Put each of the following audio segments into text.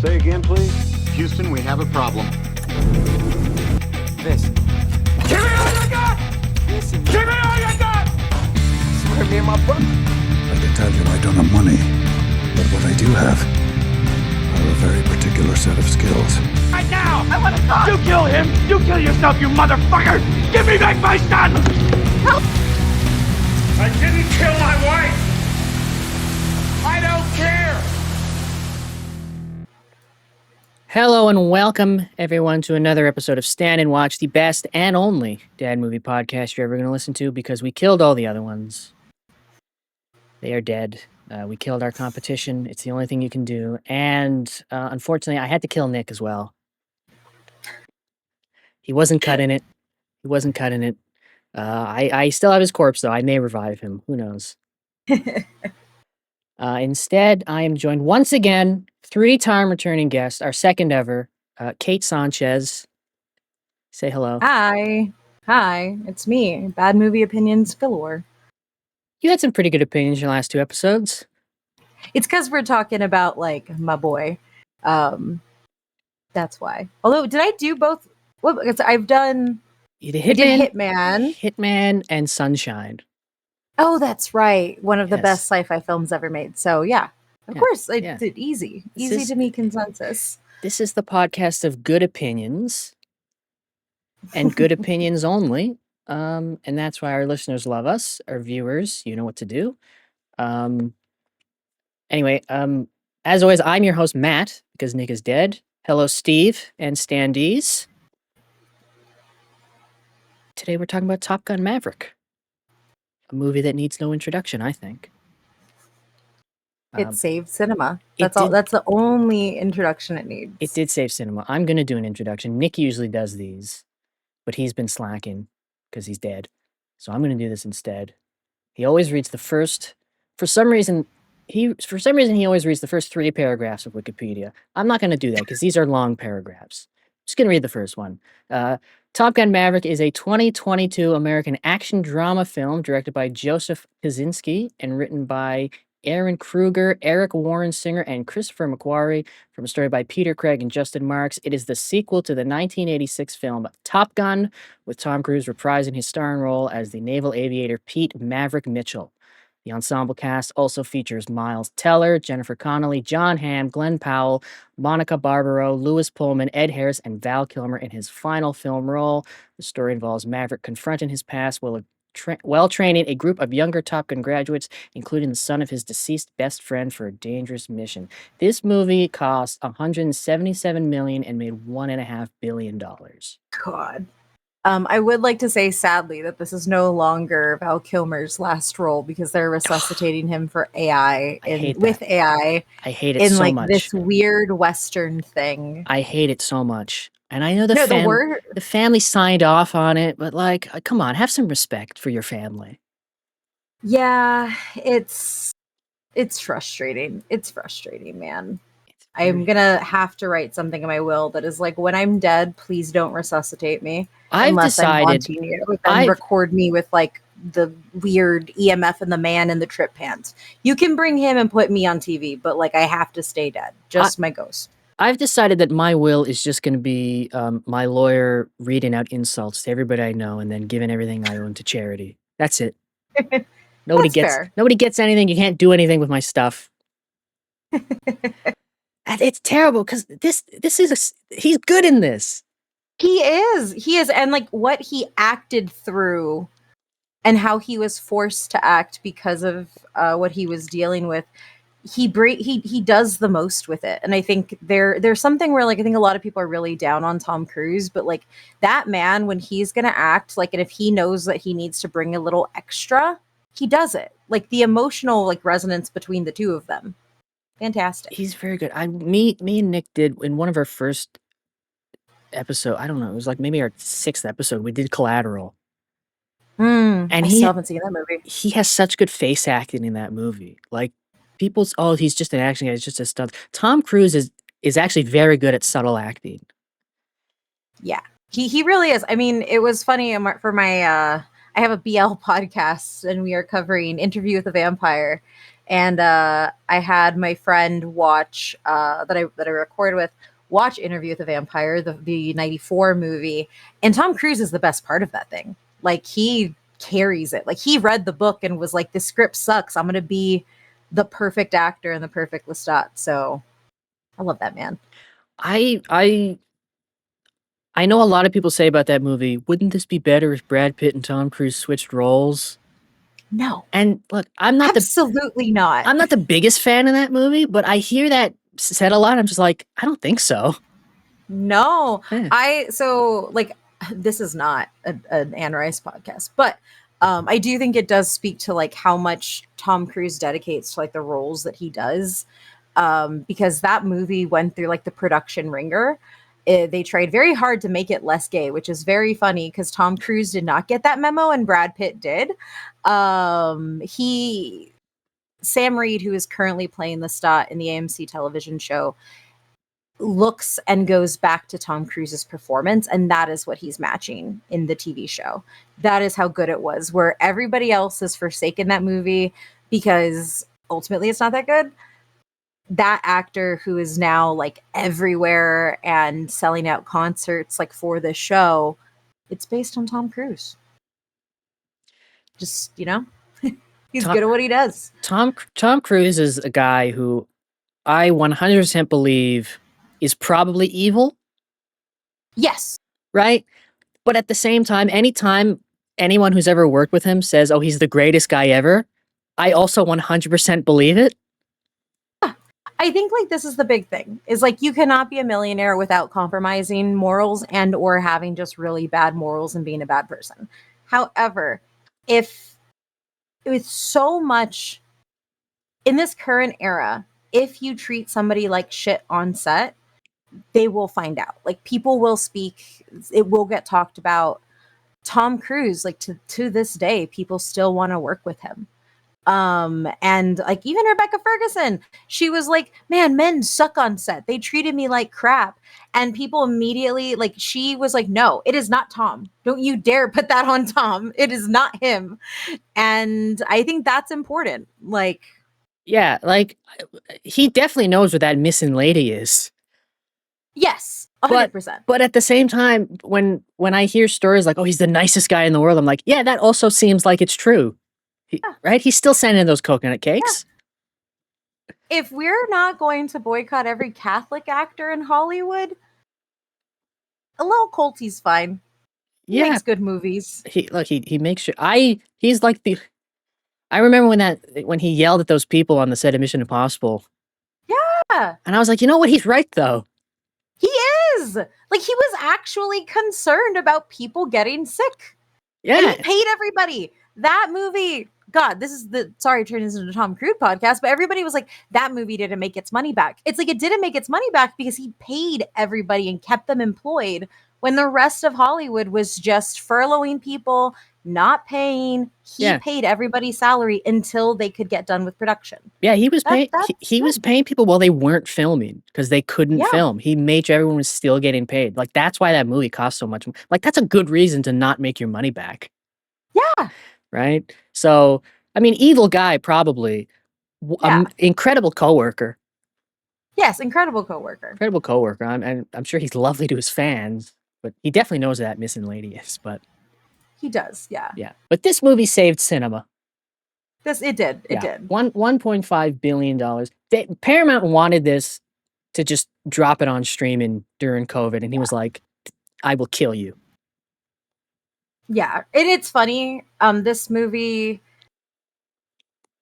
Say again, please. Houston, we have a problem. This. Give me all you got! Listen, Give me all you got! swear me and my brother. I can tell you I don't have money, but what I do have are a very particular set of skills. Right now! I want to talk! You kill him! You kill yourself, you motherfucker! Give me back my son! Help! I didn't kill my wife! I don't care! Hello and welcome, everyone, to another episode of Stand and Watch, the best and only dad movie podcast you're ever going to listen to, because we killed all the other ones. They are dead. We killed our competition. It's the only thing you can do. And unfortunately, I had to kill Nick as well. He wasn't cutting it. I still have his corpse, though. I may revive him. Who knows? Instead, I am joined once again, three-time returning guest, our second ever, Kate Sánchez. Say hello. Hi, it's me, Bad Movie Opinions galore. You had some pretty good opinions in your last two episodes. It's because we're talking about, like, my boy. That's why. Although, did I do both? Well, I've done... You did I did Hitman. Hitman, and Sunshine. Oh, that's right. One of the Yes. best sci-fi films ever made. So, yeah. Of Yeah, course, I yeah. did easy. This Easy is- to meet consensus. This is the podcast of good opinions, and good opinions only. And that's why our listeners love us, our viewers. You know what to do. Anyway, as always, I'm your host, Matt, because Nick is dead. Hello, Steve and standees. Today we're talking about Top Gun Maverick, a movie that needs no introduction, I think. It saved cinema. it That's all. did- That's the only introduction it needs. It did save cinema. I'm going to do an introduction. Nick usually does these, but he's been slacking because he's dead. So I'm going to do this instead. He always reads the first, for some reason, he always reads the first three paragraphs of Wikipedia. I'm not going to do that because these are long paragraphs. Just going to read the first one. Top Gun Maverick is a 2022 American action drama film directed by Joseph Kosinski and written by Aaron Kruger, Eric Warren Singer, and Christopher McQuarrie, from a story by Peter Craig and Justin Marks. It is the sequel to the 1986 film Top Gun, with Tom Cruise reprising his starring role as the naval aviator Pete Maverick Mitchell. The ensemble cast also features Miles Teller, Jennifer Connelly, John Hamm, Glenn Powell, Monica Barbaro, Louis Pullman, Ed Harris, and Val Kilmer in his final film role. The story involves Maverick confronting his past while training a group of younger Top Gun graduates, including the son of his deceased best friend, for a dangerous mission. This movie cost $177 million and made $1.5 billion. God. I would like to say, sadly, that this is no longer Val Kilmer's last role because they're resuscitating him for AI I hate with that. AI I hate it in so like much. this weird Western thing. I hate it so much. And I know the family signed off on it, but like, come on, have some respect for your family. Yeah, it's frustrating. It's frustrating, man. It's I'm very- gonna have to write something in my will that is like, when I'm dead, please don't resuscitate me I've unless I'm decided. wanting you, and record me with like the weird EMF and the man in the trip pants. You can bring him and put me on TV, but like I have to stay dead. Just my ghost. I've decided that my will is just going to be my lawyer reading out insults to everybody I know and then giving everything I own to charity. That's it. Nobody That's gets fair. nobody gets anything. You can't do anything with my stuff. And it's terrible because this is he's good in this. He is, and like what he acted through, and how he was forced to act because of what he was dealing with. He does the most with it, and I think there's something where like I think a lot of people are really down on Tom Cruise, but like that man, when he's gonna act, like, and if he knows that he needs to bring a little extra, he does it. Like the emotional like resonance between the two of them, fantastic. He's very good. Me and Nick did in one of our first episode. I don't know. It was like maybe our 6th episode. We did Collateral. And And I he- still haven't seen that movie. He has such good face acting in that movie. Like people's, oh, he's just an action guy. He's just a stunt. Tom Cruise is actually very good at subtle acting. Yeah, he really is. I mean, it was funny for my I have a BL podcast and we are covering Interview with a Vampire, And I had my friend watch that I recorded with watch Interview with the Vampire, the 94 movie, and Tom Cruise is the best part of that thing. Like, he carries it. Like, he read the book and was like, "This script sucks. I'm gonna be the perfect actor and the perfect Lestat." So I love that man. I know a lot of people say about that movie, wouldn't this be better if Brad Pitt and Tom Cruise switched roles? No, And look, absolutely not. I'm not the biggest fan of that movie, but I hear that said a lot. I'm just like, I don't think so. No, Yeah. so like, this is not an Anne Rice podcast, but I do think it does speak to like how much Tom Cruise dedicates to like the roles that he does, because that movie went through like the production ringer. They tried very hard to make it less gay, which is very funny because Tom Cruise did not get that memo and Brad Pitt did. He Sam Reed, who is currently playing Lestat in the AMC television show, looks and goes back to Tom Cruise's performance, and that is what he's matching in the TV show. That is how good it was, where everybody else has forsaken that movie because ultimately it's not that good. That actor who is now like everywhere and selling out concerts like for this show, it's based on Tom Cruise. Just, he's Tom, good at what he does. Tom Cruise is a guy who I 100% believe is probably evil, Yes. right? But at the same time, anytime anyone who's ever worked with him says, "Oh, he's the greatest guy ever," I also 100% believe it. I think like this is the big thing is like you cannot be a millionaire without compromising morals and or having just really bad morals and being a bad person. However, if with so much in this current era, if you treat somebody like shit on set, they will find out. Like, people will speak, it will get talked about. Tom Cruise, like, to this day, people still want to work with him. And like even Rebecca Ferguson, she was like, "Man, men suck on set. They treated me like crap." And people immediately, like, she was like, "No, it is not Tom. Don't you dare put that on Tom. It is not him." And I think that's important. Like, Yeah, like he definitely knows where that missing lady is. yes, But 100%. but at the same time, when I hear stories like, "Oh, he's the nicest guy in the world," I'm like, yeah, that also seems like it's true. Yeah. Right? He's still sending those coconut cakes. If we're not going to boycott every Catholic actor in Hollywood, a little Colty's fine. He Yeah. makes good movies. He makes sure he's like the I remember when he yelled at those people on the set of Mission Impossible. Yeah, And I was like, "You know what? He's right though." he is. Like, he was actually concerned about people getting sick. And Yeah. he paid everybody. That movie, God, this is sorry to turn this into a Tom Cruise podcast, but everybody was like, that movie didn't make its money back. It's like, it didn't make its money back because he paid everybody and kept them employed when the rest of Hollywood was just furloughing people, not paying. He Yeah. paid everybody's salary until they could get done with production. Yeah, he was That- paying that's he was good. paying people while they weren't filming because they couldn't Yeah. film. He made sure everyone was still getting paid. Like, that's why that movie cost so much. Like, that's a good reason to not make your money back. Yeah. Right? So, I mean, evil guy probably. Yeah. Incredible coworker. Yes, incredible coworker. Incredible coworker. I'm sure he's lovely to his fans, but he definitely knows where that missing lady is. But He does, yeah. yeah, but this movie saved cinema. It did. $1.5 billion. Paramount wanted this to just drop it on streaming during COVID, and he was like, "I will kill you." Yeah, and it's funny. This movie,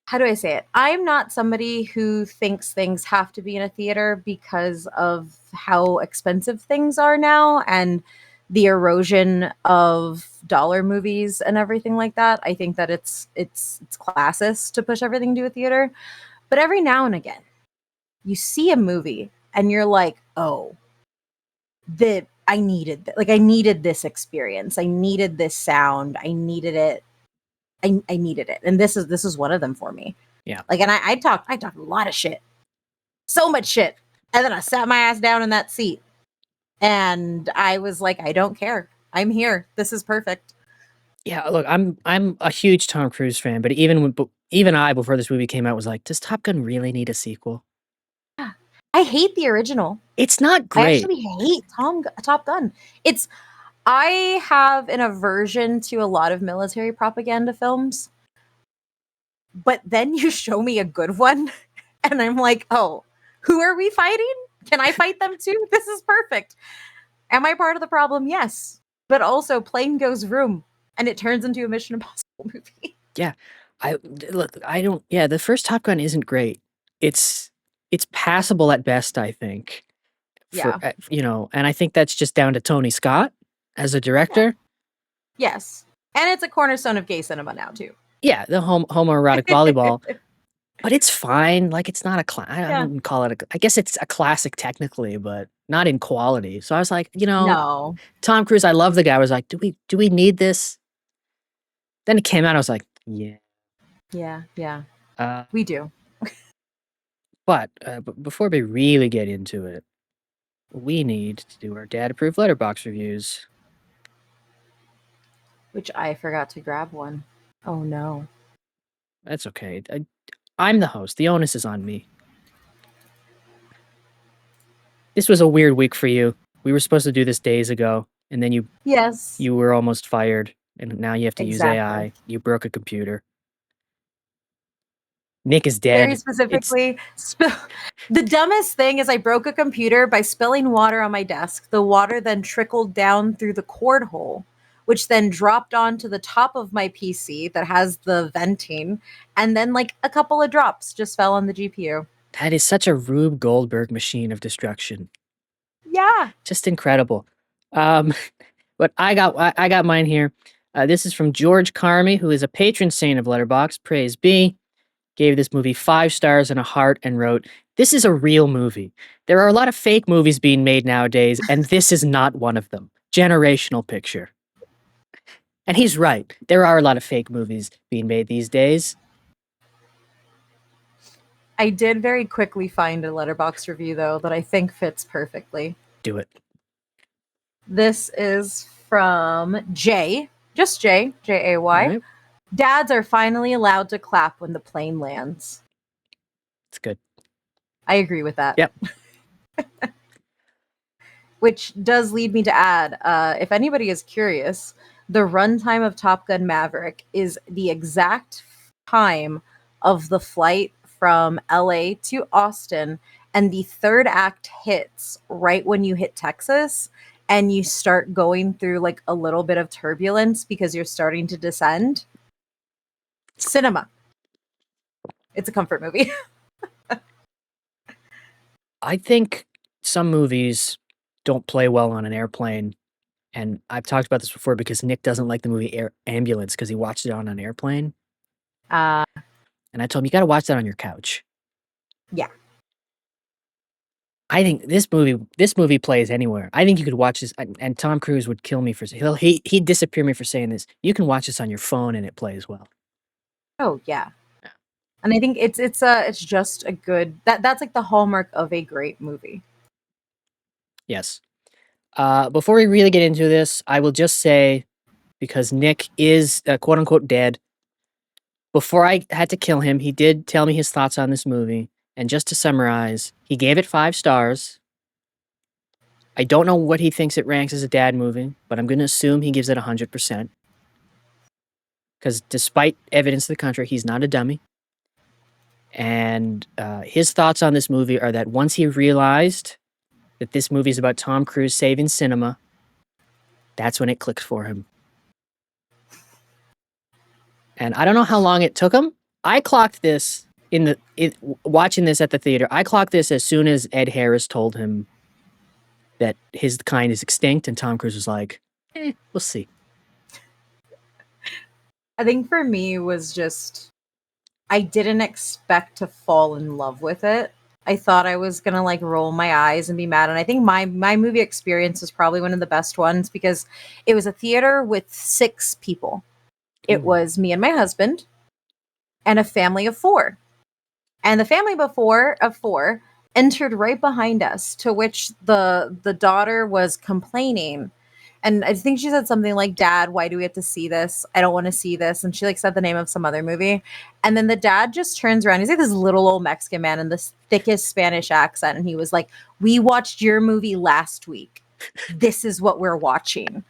how do I say it? I'm not somebody who thinks things have to be in a theater because of how expensive things are now and the erosion of dollar movies and everything like that. I think that it's classist to push everything to a theater. But every now and again, you see a movie and you're like, "Oh, that I needed like I needed this experience. I needed this sound. I needed it. I needed it." And this is one of them for me. Yeah. Like, and I talked a lot of shit. So much shit. And then I sat my ass down in that seat. And I was like, I don't care. I'm here. This is perfect. Yeah, look, I'm a huge Tom Cruise fan, but even even I, before this movie came out, was like, does Top Gun really need a sequel? I hate the original. It's not I great. actually hate Top Gun. I have an aversion to a lot of military propaganda films. But then you show me a good one, and I'm like, oh, who are we fighting? Can I fight them too? This is perfect. Am I part of the problem? Yes. But also, plane goes vroom, and it turns into a Mission Impossible movie. Yeah. The first Top Gun isn't great. It's passable at best, I think. Yeah. And I think that's just down to Tony Scott as a director. Yes. And it's a cornerstone of gay cinema now, too. Yeah, the homoerotic volleyball. But it's fine. Like, it's not I wouldn't call it I guess it's a classic technically, but not in quality. So I was like, No. Tom Cruise, I love the guy. I was like, do we need this? Then it came out, I was like, yeah. Yeah. We do. But before we really get into it, we need to do our dad-approved letterbox reviews. Which I forgot to grab one. Oh, no. That's okay. I'm the host. The onus is on me. This was a weird week for you. We were supposed to do this days ago, and then you were almost fired, and now you have to use AI. You broke a computer. Nick is dead. Very specifically, the dumbest thing is I broke a computer by spilling water on my desk. The water then trickled down through the cord hole, which then dropped onto the top of my PC that has the venting, and then like a couple of drops just fell on the GPU. That is such a Rube Goldberg machine of destruction. Yeah. Just incredible. But I got mine here. This is from George Carmy, who is a patron saint of Letterboxd. Praise be. Gave this movie 5 stars and a heart and wrote, "This is a real movie. There are a lot of fake movies being made nowadays, and this is not one of them. Generational picture." And he's right. There are a lot of fake movies being made these days. I did very quickly find a Letterboxd review, though, that I think fits perfectly. Do it. This is from Jay. Just Jay. J-A-Y. Right. Dads are finally allowed to clap when the plane lands. It's good. I agree with that. Yep. Which does lead me to add, if anybody is curious, the runtime of Top Gun Maverick is the exact time of the flight from LA to Austin, and the third act hits right when you hit Texas, and you start going through like a little bit of turbulence because you're starting to descend. Cinema. It's a comfort movie. I think some movies don't play well on an airplane, and I've talked about this before because Nick doesn't like the movie Ambulance because he watched it on an airplane. And I told him, you got to watch that on your couch. Yeah. I think this movie plays anywhere. I think you could watch this, and Tom Cruise would kill me for he'd disappear me for saying this. You can watch this on your phone and it plays well. Oh yeah. And I think it's just a good that's like the hallmark of a great movie. Yes. Before we really get into this, I will just say, because Nick is quote unquote dead, before I had to kill him, he did tell me his thoughts on this movie. And just to summarize, he gave it 5 stars. I don't know what he thinks it ranks as a dad movie, but I'm going to assume he gives it 100%. Because despite evidence to the contrary, he's not a dummy. And his thoughts on this movie are that once he realized that this movie is about Tom Cruise saving cinema, that's when it clicked for him. And I don't know how long it took him. I clocked this watching this at the theater. I clocked this as soon as Ed Harris told him that his kind is extinct, and Tom Cruise was like, we'll see. I think for me was just, I didn't expect to fall in love with it. I thought I was gonna like roll my eyes and be mad. And I think my movie experience was probably one of the best ones because it was a theater with 6 people. It was me and my husband and a family of 4. And the family of 4 entered right behind us, to which the daughter was complaining And I think she said something like, "Dad, why do we have to see this? I don't want to see this." And she like said the name of some other movie. And then the dad just turns around. He's like this little old Mexican man in the thickest Spanish accent. And he was like, "We watched your movie last week. This is what we're watching."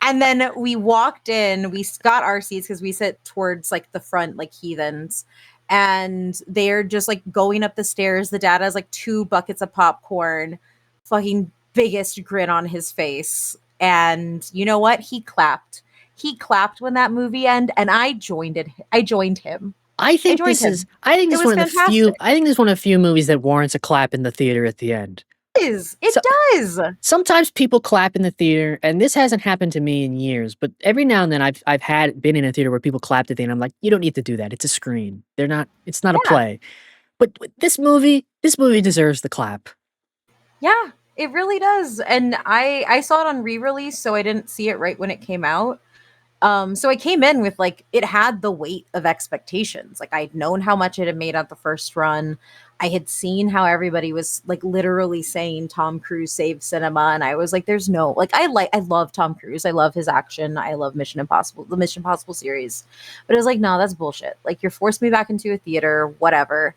And then we walked in, we got our seats because we sit towards like the front, like heathens. And they're just like going up the stairs. The dad has like 2 buckets of popcorn, fucking biggest grin on his face. And you know what? He clapped. He clapped when that movie ended, and I joined it. I joined him. I think joined this him. is. I think It this is was one of the few. fantastic. I think this is one of the few movies that warrants a clap in the theater at the end. It So- does. Sometimes people clap in the theater, and this hasn't happened to me in years. But every now and then, I've been in a theater where people clapped at the end. I'm like, you don't need to do that. It's a screen. They're not. It's not a Yeah. play. But this movie deserves the clap. Yeah, it really does. And I saw it on re-release, so I didn't see it right when it came out. So I came in with like it had the weight of expectations. Like I'd known how much it had made at the first run. I had seen how everybody was like literally saying Tom Cruise saved cinema, and I was like, "There's no like I love Tom Cruise. I love his action. I love Mission Impossible, the Mission Impossible series." But it was like, "No, that's bullshit. Like you're forced me back into a theater, whatever."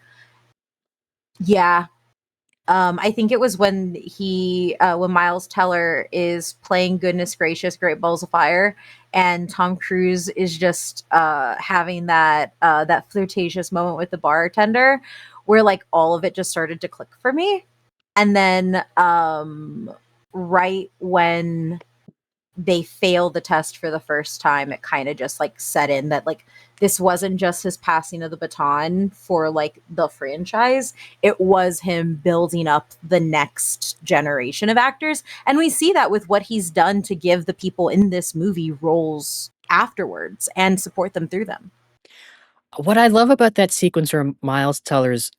Yeah, I think it was when when Miles Teller is playing Goodness Gracious, Great Balls of Fire, and Tom Cruise is just having that flirtatious moment with the bartender, where like all of it just started to click for me. And then right when they failed the test for the first time, it kind of just like set in that like this wasn't just his passing of the baton for like the franchise, it was him building up the next generation of actors. And we see that with what he's done to give the people in this movie roles afterwards and support them through them. What I love about that sequence where Miles Teller's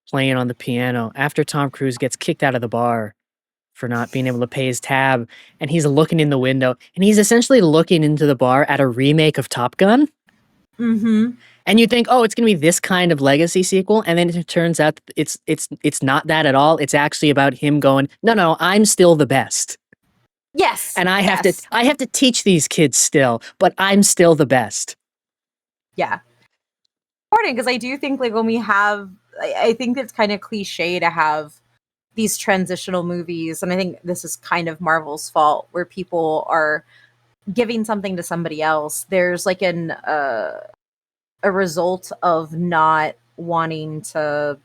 playing on the piano after Tom Cruise gets kicked out of the bar for not being able to pay his tab, and he's looking in the window, and he's essentially looking into the bar at a remake of Top Gun. Mm-hmm. And you think, oh, it's gonna be this kind of legacy sequel, and then it turns out it's not that at all. It's actually about him going, no, I'm still the best, Yes. and I have yes. to teach these kids still, but I'm still the best. Yeah. Important, because I do think like when we have, I think it's kind of cliche to have these transitional movies, and I think this is kind of Marvel's fault, where people are giving something to somebody else. There's like a result of not wanting to,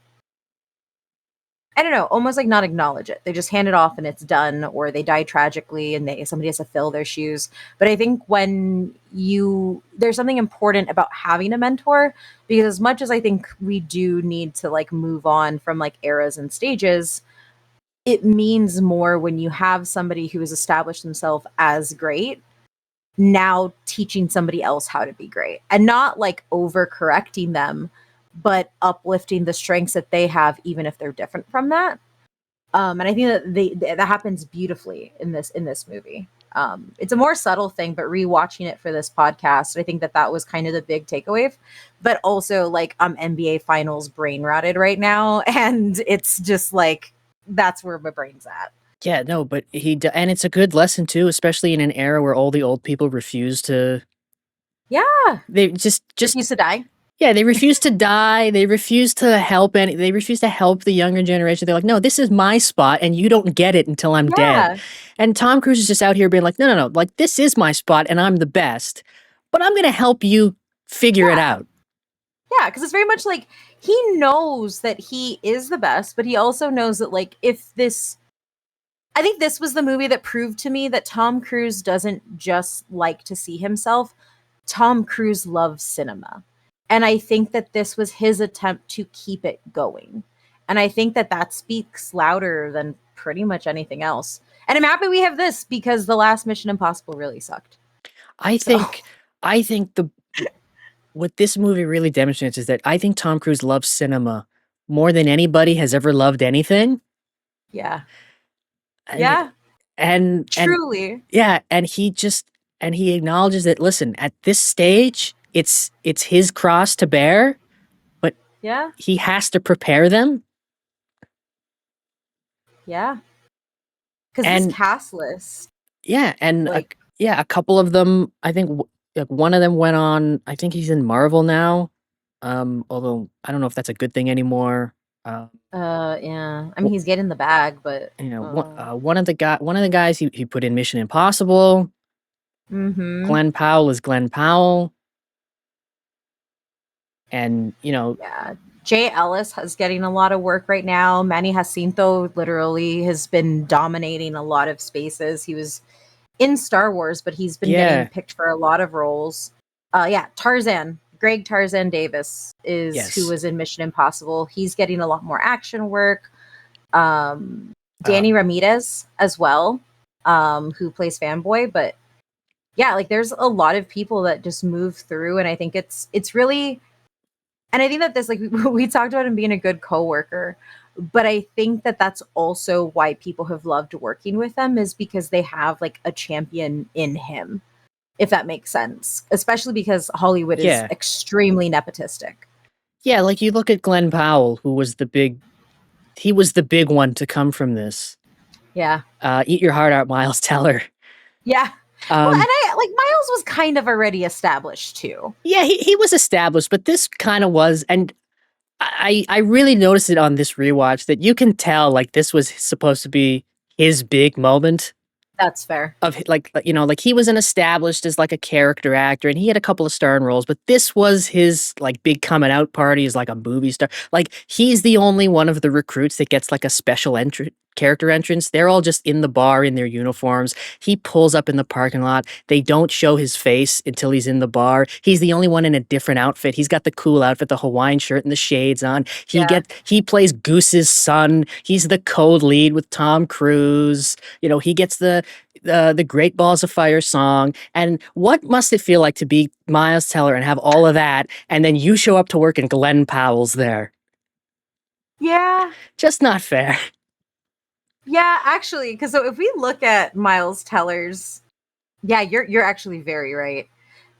I don't know, almost like not acknowledge it. They just hand it off and it's done, or they die tragically and somebody has to fill their shoes. But I think when there's something important about having a mentor, because as much as I think we do need to like move on from like eras and stages, it means more when you have somebody who has established themselves as great now teaching somebody else how to be great, and not like overcorrecting them, but uplifting the strengths that they have, even if they're different from that. And I think that that happens beautifully in this movie. It's a more subtle thing, but rewatching it for this podcast, I think that was kind of the big takeaway. But also, like, I'm NBA Finals brain rotted right now, and it's just like that's where my brain's at. Yeah, no, but and it's a good lesson too, especially in an era where all the old people refuse to. Yeah, They just used to die. Yeah, they refuse to die. They refuse to help they refuse to help the younger generation. They're like, no, this is my spot, and you don't get it until I'm dead. And Tom Cruise is just out here being like, no, like this is my spot, and I'm the best, but I'm gonna help you figure it out. Yeah, because it's very much like he knows that he is the best, but he also knows that like I think this was the movie that proved to me that Tom Cruise doesn't just like to see himself. Tom Cruise loves cinema. And I think that this was his attempt to keep it going. And I think that speaks louder than pretty much anything else. And I'm happy we have this, because the last Mission Impossible really sucked. I think what this movie really demonstrates is that I think Tom Cruise loves cinema more than anybody has ever loved anything. Yeah. And truly. And he acknowledges that, listen, at this stage, it's his cross to bear, but he has to prepare them. Yeah. Because this cast list Yeah, and Like, a couple of them. I think like one of them went on. I think he's in Marvel now. Although I don't know if that's a good thing anymore. Um, yeah. I mean, he's getting the bag, but one of the guys he put in Mission Impossible. mm-hmm. Glenn Powell is Glenn Powell, and Yeah. Jay Ellis is getting a lot of work right now. Manny Jacinto literally has been dominating a lot of spaces. He was in Star Wars, but he's been getting yeah, picked for a lot of roles. Tarzan. Greg Tarzan Davis is who yes, was in Mission Impossible. He's getting a lot more action work. uh, Danny Ramirez as well, who plays Fanboy. But yeah, like there's a lot of people that just move through, and I think it's really, and I think that this, like we talked about him being a good coworker, but I think that that's also why people have loved working with them, is because they have like a champion in him, if that makes sense. Especially because Hollywood is yeah, extremely nepotistic. yeah. Like you look at Glenn Powell, who was he was the big one to come from this. Yeah. Eat your heart out, Miles Teller. Yeah. Well, and Um, I like Miles was kind of already established too. yeah, he was established, but this kind of was, and I really noticed it on this rewatch that you can tell like this was supposed to be his big moment That's fair. of like he was an established as like a character actor and he had a couple of starring roles, but this was his like big coming out party as like a movie star. Like he's the only one of the recruits that gets like a special character entrance. They're all just in the bar in their uniforms. He pulls up in the parking lot. They don't show his face until he's in the bar. He's the only one in a different outfit. He's got the cool outfit, the Hawaiian shirt and the shades on. Yeah. He plays Goose's son. He's the code lead with Tom Cruise. He gets the Great Balls of Fire song. And what must it feel like to be Miles Teller and have all of that, and then you show up to work and Glenn Powell's there? Yeah. Just not fair. Yeah, actually, because so if we look at Miles Teller's, yeah, you're actually very right.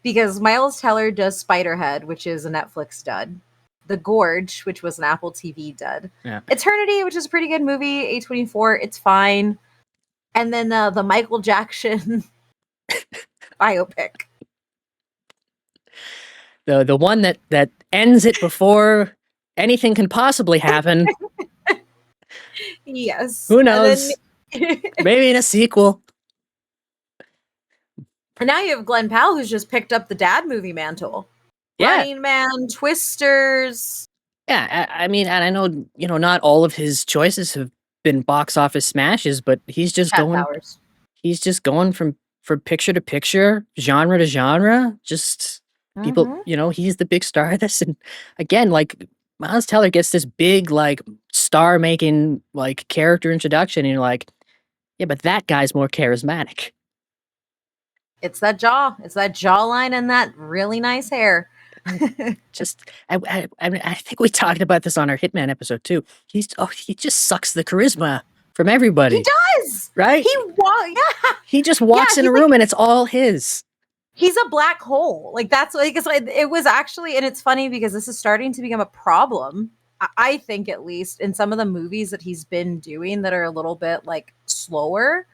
Because Miles Teller does Spiderhead, which is a Netflix dud. The Gorge, which was an Apple TV dud. Yeah. Eternity, which is a pretty good movie. A24, it's fine. And then the Michael Jackson biopic. The one that ends it before anything can possibly happen. Yes. Who And knows? then Maybe in a sequel. and now you have Glenn Powell, who's just picked up the dad movie mantle. Yeah. Running Man, Twisters. Yeah, I mean, and I know, not all of his choices have been box office smashes, but he's just Cat going Powers. from picture to picture, genre to genre. Just people, Mhm. he's the big star of this. And again, like Miles Teller gets this big, like star making like character introduction, and you're like, yeah, but that guy's more charismatic. It's that jaw. It's that jawline and that really nice hair. Just, I think we talked about this on our Hitman episode too. He just sucks the charisma from everybody. He does. Right? Yeah. He just walks in he's a room and it's all his. He's a black hole. Like that's like it was actually, and it's funny because this is starting to become a problem. I think at least in some of the movies that he's been doing that are a little bit like slower,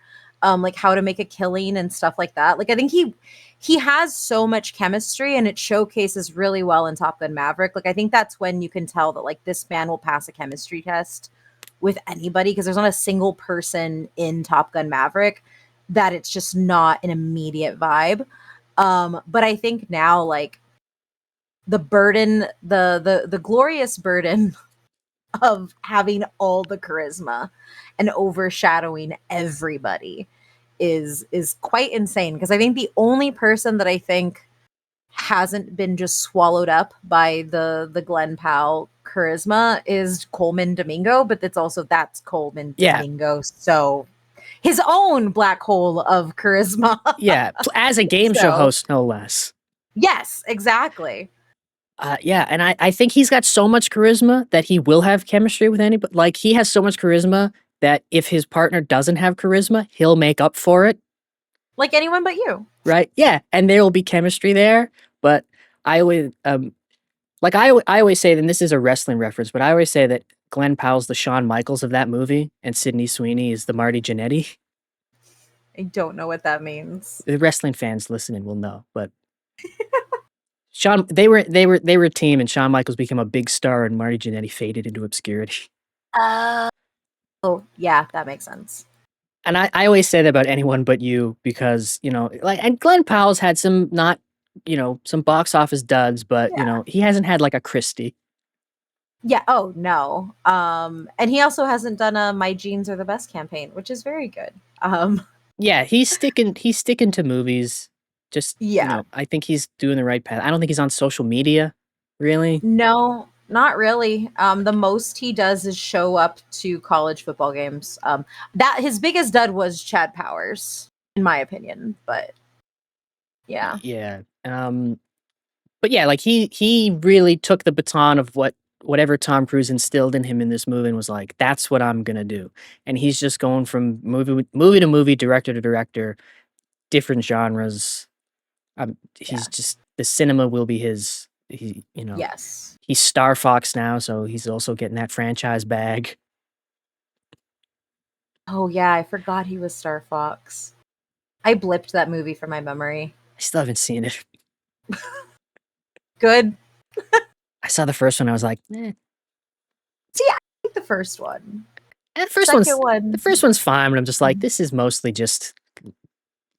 like How to Make a Killing and stuff like that. Like I think he has so much chemistry and it showcases really well in Top Gun Maverick. Like I think that's when you can tell that like this man will pass a chemistry test with anybody, because there's not a single person in Top Gun Maverick that it's just not an immediate vibe. But I think now like the burden, the glorious burden of having all the charisma and overshadowing everybody is quite insane, because I think the only person that I think hasn't been just swallowed up by the Glenn Powell charisma is Coleman Domingo, but that's Coleman Yeah. Domingo, so his own black hole of charisma. Yeah, as a game show host, no less. Yes, exactly. Yeah, and I think he's got so much charisma that he will have chemistry with anybody. Like he has so much charisma that if his partner doesn't have charisma, he'll make up for it. Like anyone but you. Right? Yeah, and there will be chemistry there. But I always I always say, and this is a wrestling reference, but I always say that Glenn Powell's the Shawn Michaels of that movie, and Sydney Sweeney is the Marty Jannetty. I don't know what that means. The wrestling fans listening will know, but they were a team, and Shawn Michaels became a big star, and Marty Jannetty faded into obscurity. Oh, yeah, that makes sense. And I always say that about anyone but you because, and Glenn Powell's had some some box office duds, but, he hasn't had like a Christie. Yeah. Oh, no. And he also hasn't done a My Jeans Are the Best campaign, which is very good. Yeah, he's sticking to movies. Just, Yeah. I think he's doing the right path. I don't think he's on social media, really. No, not really. The most he does is show up to college football games. That his biggest dud was Chad Powers, in my opinion. But yeah. Yeah. But yeah, like he really took the baton of whatever Tom Cruise instilled in him in this movie and was like, that's what I'm gonna do. And he's just going from movie to movie, director to director, different genres. He's just the cinema will be his. Yes. He's Star Fox now, so he's also getting that franchise bag. Oh yeah, I forgot he was Star Fox. I blipped that movie from my memory. I still haven't seen it. Good. I saw the first one. I was like, eh. See, I like the first one. And the first one's fine, but I'm just like, this is mostly just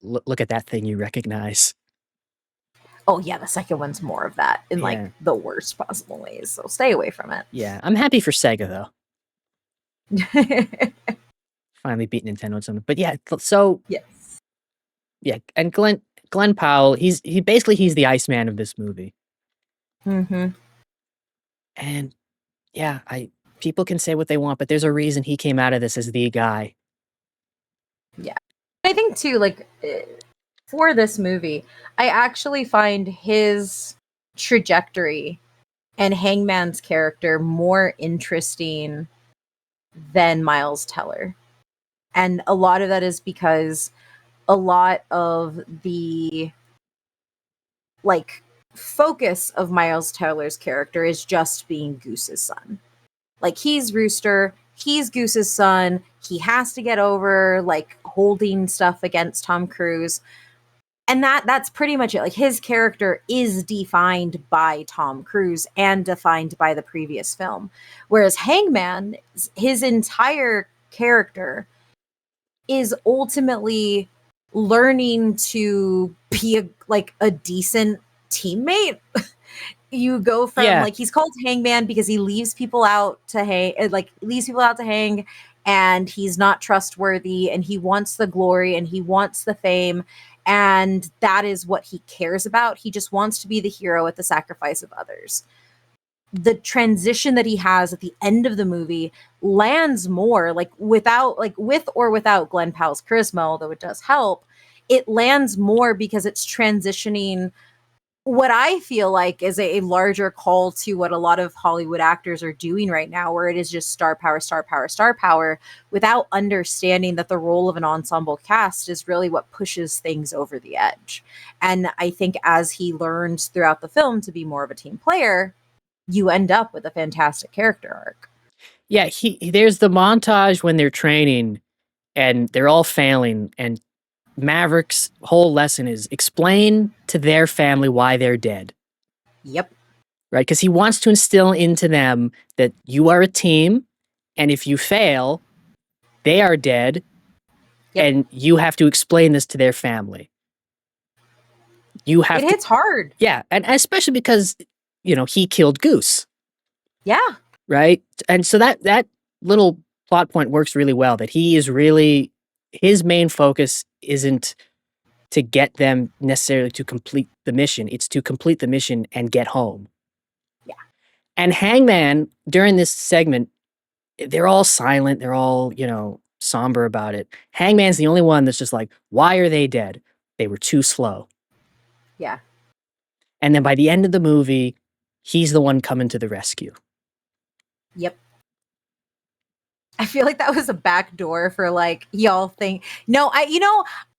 look at that thing you recognize. Oh yeah, the second one's more of that in like the worst possible ways. So stay away from it. Yeah, I'm happy for Sega though. Finally beat Nintendo on something. But yeah, so yes. Yeah, and Glenn Powell, he's the Iceman of this movie. Mm-hmm. And yeah, people can say what they want, but there's a reason he came out of this as the guy. Yeah. I think too, like for this movie, I actually find his trajectory and Hangman's character more interesting than Miles Teller. And a lot of that is because a lot of the like focus of Miles Teller's character is just being Goose's son. Like he's Rooster, he's Goose's son, he has to get over like holding stuff against Tom Cruise. And that's pretty much it. Like his character is defined by Tom Cruise and defined by the previous film. Whereas Hangman, his entire character is ultimately learning to be a decent teammate. You go from like he's called Hangman because he leaves people out to hang, and he's not trustworthy, and he wants the glory and he wants the fame, and that is what he cares about. He just wants to be the hero at the sacrifice of others. The transition that he has at the end of the movie lands more with or without Glenn Powell's charisma, although it does help. It lands more because it's transitioning what I feel like is a larger call to what a lot of Hollywood actors are doing right now, where it is just star power, star power, star power, without understanding that the role of an ensemble cast is really what pushes things over the edge. And I think as he learns throughout the film to be more of a team player, you end up with a fantastic character arc. Yeah, there's the montage when they're training and they're all failing, and Maverick's whole lesson is explain to their family why they're dead. Yep. Right? Because he wants to instill into them that you are a team, and if you fail, they are dead, and you have to explain this to their family. It hits hard. Yeah, and especially because, he killed Goose. Yeah. Right? And so that little plot point works really well, that he is really, his main focus isn't to get them necessarily to complete the mission. It's to complete the mission and get home. Yeah. And Hangman, during this segment, they're all silent. They're all, somber about it. Hangman's the only one that's just like, why are they dead? They were too slow. Yeah. And then by the end of the movie, he's the one coming to the rescue. Yep. I feel like that was a backdoor for y'all think. No,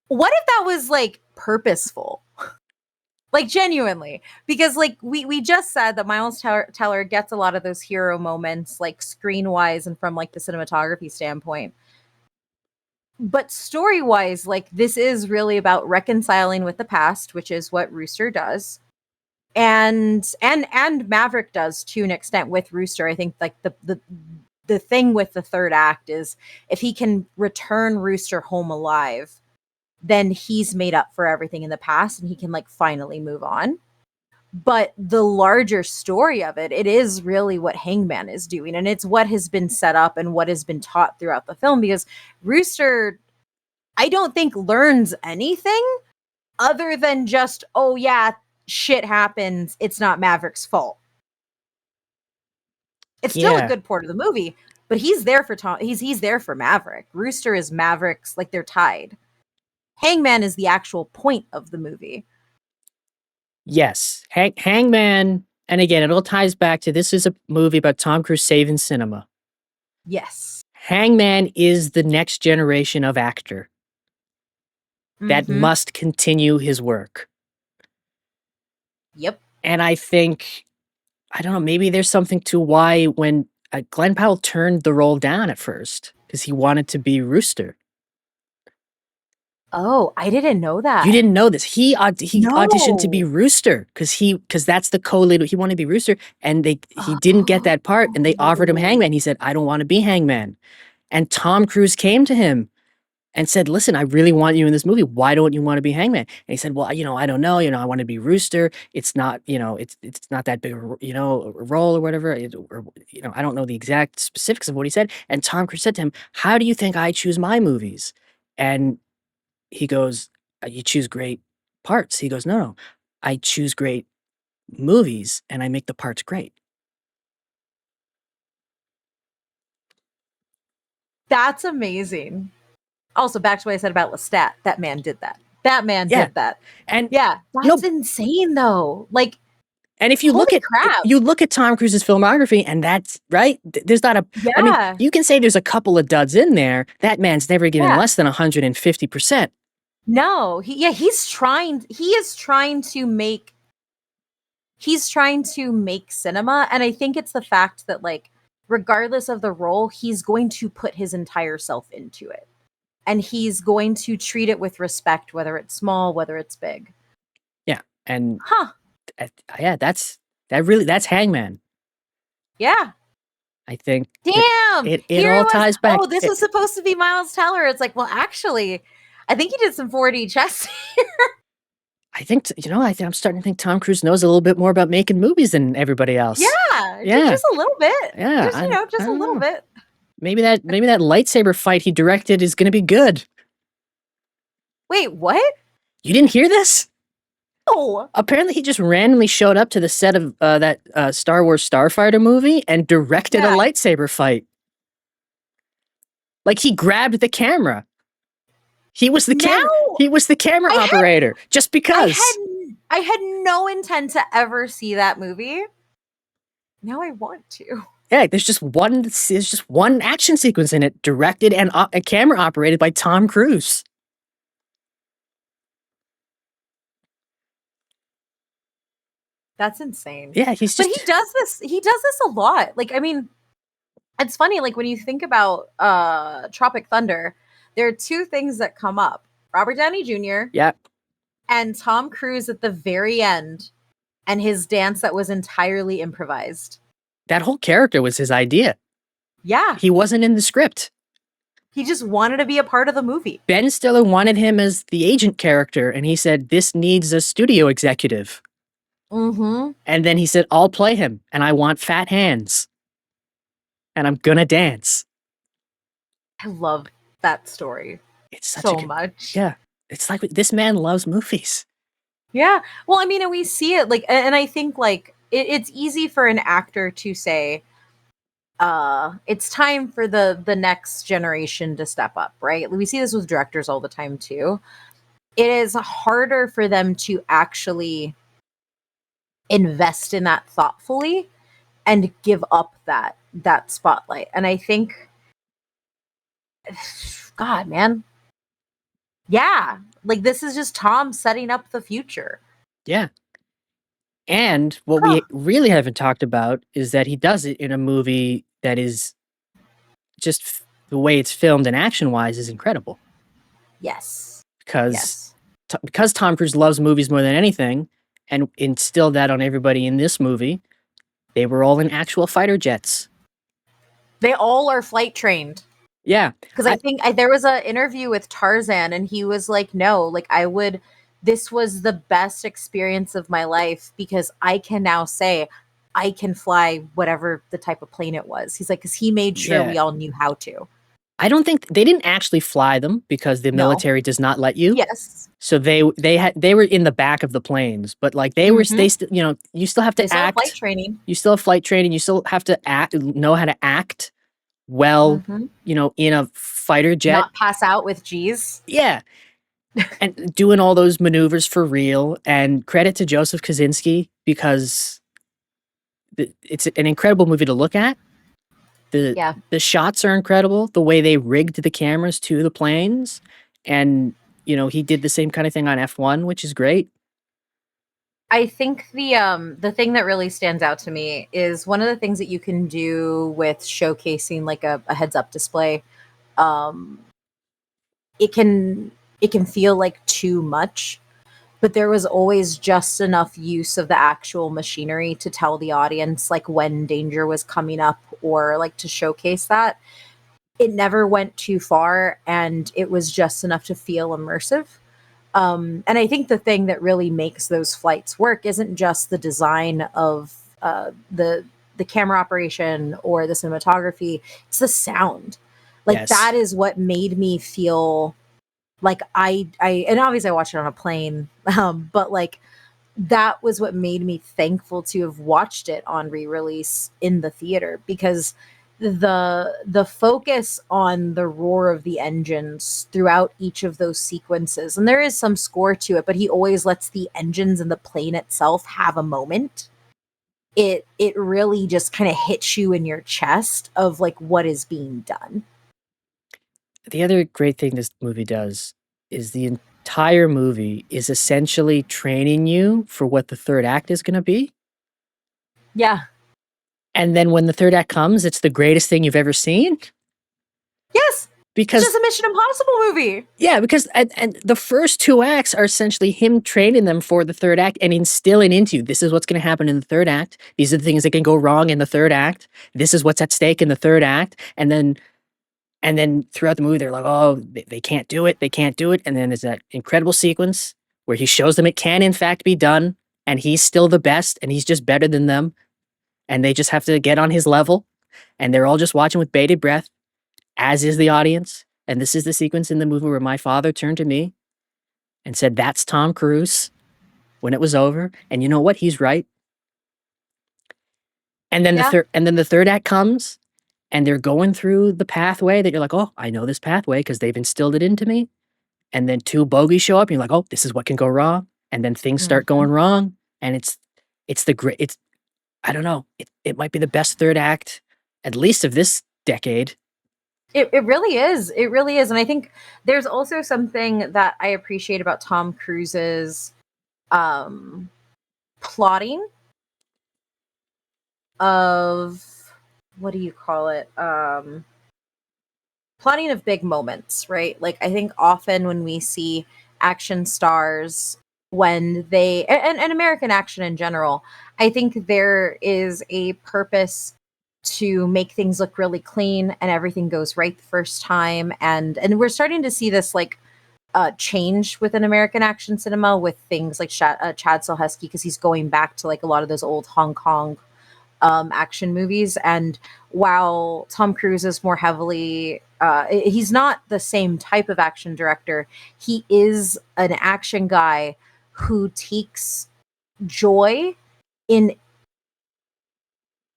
what if that was purposeful? Genuinely, because we just said that Miles Teller gets a lot of those hero moments screen wise and from the cinematography standpoint. but story-wise, like, this is really about reconciling with the past, which is what Rooster does. And Maverick does to an extent with Rooster. I think like the thing with the third act is if he can return Rooster home alive, then he's made up for everything in the past and he can like finally move on. But the larger story of it is really what Hangman is doing, and it's what has been set up and what has been taught throughout the film, because Rooster, I don't think, learns anything other than just, oh yeah, shit happens, it's not Maverick's fault. It's still a good part of the movie, but he's there for Tom. He's there for Maverick. Rooster is Maverick's, like, they're tied. Hangman is the actual point of the movie. Yes, Hangman, and again, it all ties back to this is a movie about Tom Cruise saving cinema. Yes. Hangman is the next generation of actor that must continue his work. Yep. And I think, I don't know, maybe there's something to why when Glenn Powell turned the role down at first because he wanted to be Rooster. Oh, I didn't know that. You didn't know this. He auditioned to be Rooster because that's the co-lead. He wanted to be Rooster, and he didn't get that part, and they offered him Hangman. He said, "I don't want to be Hangman." And Tom Cruise came to him and said, "Listen, I really want you in this movie. Why don't you want to be Hangman?" And he said, "Well, I don't know. I want to be Rooster. It's not, it's not that big, a role or whatever. I don't know the exact specifics of what he said." And Tom Cruise said to him, "How do you think I choose my movies?" And he goes, "You choose great parts." He goes, No, I choose great movies and I make the parts great." That's amazing. Also, back to what I said about Lestat. That man did that. That man did that. And that's insane though. Like, and if you look at Tom Cruise's filmography, and that's right, there's not a. I mean, you can say there's a couple of duds in there. That man's never given less than 150%. No, he is trying to make cinema, and I think it's the fact that, like, regardless of the role, he's going to put his entire self into it. And he's going to treat it with respect, whether it's small, whether it's big. Yeah. And that's Hangman. Yeah. I think damn it all ties back. Oh, this was supposed to be Miles Teller. It's like, well, actually, I think he did some 4D chess here. I think, I'm starting to think Tom Cruise knows a little bit more about making movies than everybody else. Yeah. Just a little bit. Yeah. Just a little bit. Maybe that lightsaber fight he directed is going to be good. Wait, what? You didn't hear this? Oh. Apparently he just randomly showed up to the set of that Star Wars Starfighter movie and directed a lightsaber fight. Like, he grabbed the camera. He was the camera operator just because. I had no intent to ever see that movie. Now I want to. Yeah, there's just one action sequence in it, directed and a camera operated by Tom Cruise. That's insane. Yeah, But he does this a lot. Like, I mean, it's funny, like, when you think about Tropic Thunder, there are two things that come up. Robert Downey Jr. Yeah. And Tom Cruise at the very end, and his dance that was entirely improvised. That whole character was his idea. Yeah. He wasn't in the script. He just wanted to be a part of the movie. Ben Stiller wanted him as the agent character, and he said, "This needs a studio executive." Mm-hmm. And then he said, "I'll play him, and I want fat hands. And I'm gonna dance." I love that story. It's such so much. Yeah. It's like, this man loves movies. Yeah. Well, I mean, and we see it, like, and I think, like, it's easy for an actor to say, it's time for the next generation to step up, right? We see this with directors all the time too. It is harder for them to actually invest in that thoughtfully and give up that spotlight. And I think, God, man. Yeah. Like, this is just Tom setting up the future. Yeah. And what we really haven't talked about is that he does it in a movie that is just the way it's filmed and action-wise is incredible. Yes. because Yes. because Tom Cruise loves movies more than anything, and instilled that on everybody in this movie. They were all in actual fighter jets. They all are flight trained. Yeah, Because I think there was an interview with Tarzan, and he was like, "No, like this was the best experience of my life because I can now say I can fly whatever the type of plane it was." He's like, because he made sure we yeah. all knew how to. I don't think they didn't actually fly them because the No. military does not let you. Yes. So they were in the back of the planes, but like they still, you know, you still have They to still have flight act. training. You still have flight training. You still have to know how to act well, you know, in a fighter jet. Not pass out with G's. Yeah. And doing all those maneuvers for real. And credit to Joseph Kosinski because it's an incredible movie to look at. Yeah. The shots are incredible. The way they rigged the cameras to the planes, and you know he did the same kind of thing on F1, which is great. I think the thing that really stands out to me is one of the things that you can do with showcasing like a heads up display. It can feel like too much, but there was always just enough use of the actual machinery to tell the audience like when danger was coming up or like to showcase that. It never went too far, and it was just enough to feel immersive. And I think the thing that really makes those flights work isn't just the design of the camera operation or the cinematography; it's the sound. Like Yes. that is what made me feel like I and obviously I watched it on a plane, but like that was what made me thankful to have watched it on re-release in the theater, because the focus on the roar of the engines throughout each of those sequences, and there is some score to it, but he always lets the engines and the plane itself have a moment. It really just kind of hits you in your chest of like what is being done. The other great thing this movie does is the entire movie is essentially training you for what the third act is going to be. Yeah. And then when the third act comes, it's the greatest thing you've ever seen. Yes. Because it's just a Mission Impossible movie. Yeah, because and the first two acts are essentially him training them for the third act and instilling into you, this is what's going to happen in the third act. These are the things that can go wrong in the third act. This is what's at stake in the third act. And then throughout the movie, they're like, oh, they can't do it. They can't do it. And then there's that incredible sequence where he shows them it can, in fact, be done. And he's still the best. And he's just better than them. And they just have to get on his level. And they're all just watching with bated breath, as is the audience. And this is the sequence in the movie where my father turned to me and said, that's Tom Cruise, when it was over. And you know what? He's right. And then the third act comes, and they're going through the pathway that you're like, oh, I know this pathway because they've instilled it into me. And then two bogeys show up, and you're like, oh, this is what can go wrong. And then things start going wrong. And I don't know, it might be the best third act, at least of this decade. It really is. It really is. And I think there's also something that I appreciate about Tom Cruise's plotting of, what do you call it? Plotting of big moments, right? Like I think often when we see action stars, when they and American action in general, I think there is a purpose to make things look really clean and everything goes right the first time, and we're starting to see this like change within American action cinema with things like Chad Stahelski, because he's going back to like a lot of those old Hong Kong action movies. And while Tom Cruise is more heavily he's not the same type of action director, he is an action guy who takes joy in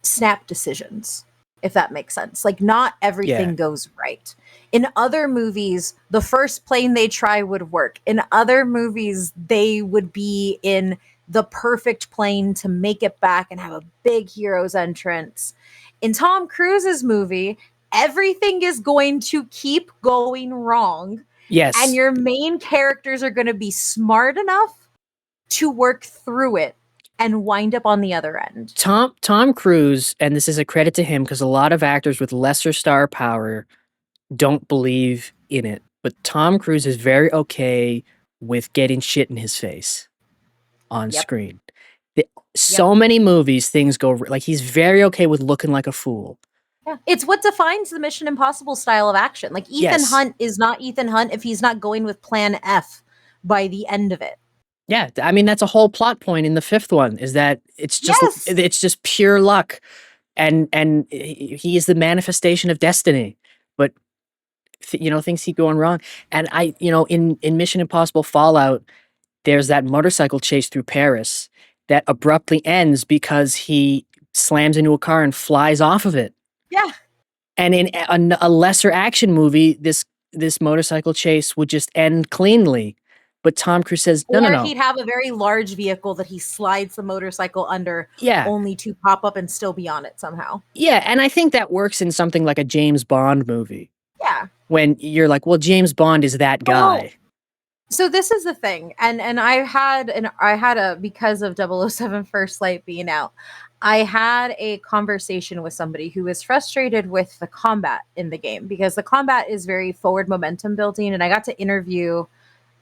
snap decisions, if that makes sense. Like not everything goes right. In other movies, the first plane they try would work. In other movies, they would be in the perfect plane to make it back and have a big hero's entrance. In Tom Cruise's movie, everything is going to keep going wrong. Yes. And your main characters are going to be smart enough to work through it and wind up on the other end. Tom Cruise, and this is a credit to him because a lot of actors with lesser star power don't believe in it. but Tom Cruise is very okay with getting shit in his face on Yep. screen. So many movies, things go like he's very okay with looking like a fool. Yeah. It's what defines the Mission Impossible style of action. Like Ethan Yes. Hunt is not Ethan Hunt if he's not going with Plan F by the end of it. Yeah, I mean that's a whole plot point in the fifth one is that it's just pure luck, and he is the manifestation of destiny. But things keep going wrong. And in Mission Impossible Fallout, there's that motorcycle chase through Paris that abruptly ends because he slams into a car and flies off of it. Yeah. And in a lesser action movie, this motorcycle chase would just end cleanly. But Tom Cruise says, no. He'd have a very large vehicle that he slides the motorcycle under, only to pop up and still be on it somehow. Yeah, and I think that works in something like a James Bond movie. Yeah. When you're like, well, James Bond is that guy. So this is the thing, and I had because of 007 First Light being out, I had a conversation with somebody who was frustrated with the combat in the game because the combat is very forward momentum building, and I got to interview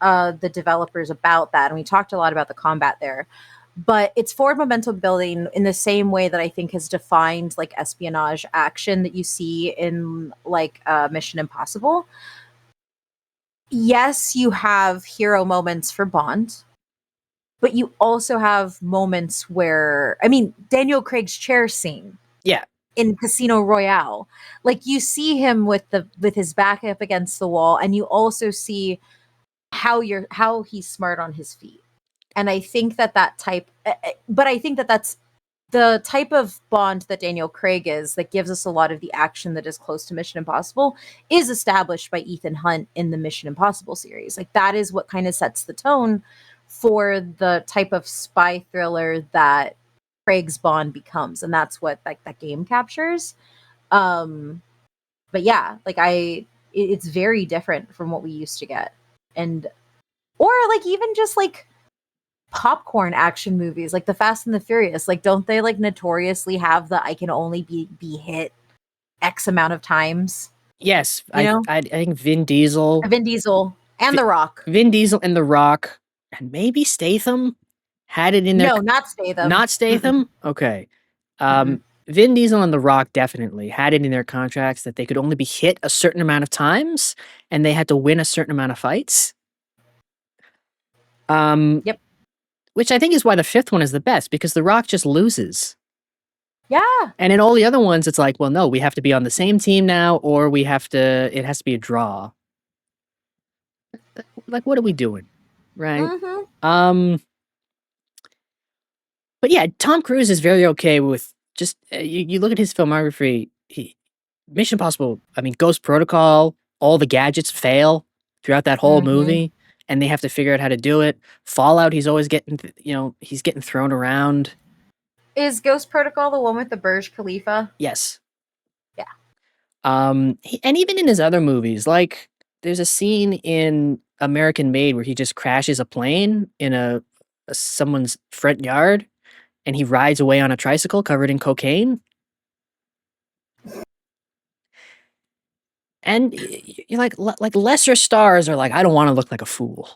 the developers about that, and we talked a lot about the combat there. But it's forward momentum building in the same way that I think has defined like espionage action that you see in like Mission Impossible. Yes, you have hero moments for Bond, but you also have moments where, I mean, Daniel Craig's chair scene. Yeah. In Casino Royale, like you see him with his back up against the wall, and you also see how he's smart on his feet. And I think that type, but I think that that's the type of Bond that Daniel Craig is that gives us a lot of the action that is close to Mission Impossible is established by Ethan Hunt in the Mission Impossible series. Like that is what kind of sets the tone for the type of spy thriller that Craig's Bond becomes. And that's what like that game captures. But yeah, like it's very different from what we used to get. Or like even just like popcorn action movies like the Fast and the Furious, like don't they like notoriously have the I can only be hit X amount of times? Yes, I think Vin Diesel and The Rock. Vin Diesel and The Rock and maybe Statham had it in there. No, not Statham. Not Statham? Okay. Vin Diesel and The Rock definitely had it in their contracts that they could only be hit a certain amount of times and they had to win a certain amount of fights. Yep. Which I think is why the fifth one is the best, because The Rock just loses. Yeah. And in all the other ones, it's like, well, no, we have to be on the same team now, or it has to be a draw. Like, what are we doing? Right? Mm-hmm. But yeah, Tom Cruise is very okay with just, you look at his filmography, Mission Impossible, I mean, Ghost Protocol, all the gadgets fail throughout that whole movie. And they have to figure out how to do it. Fallout, he's always getting, he's getting thrown around. Is Ghost Protocol the one with the Burj Khalifa? Yes. Yeah. And even in his other movies, like there's a scene in American Made where he just crashes a plane in someone's front yard, and he rides away on a tricycle covered in cocaine. And you're like lesser stars are like, I don't want to look like a fool.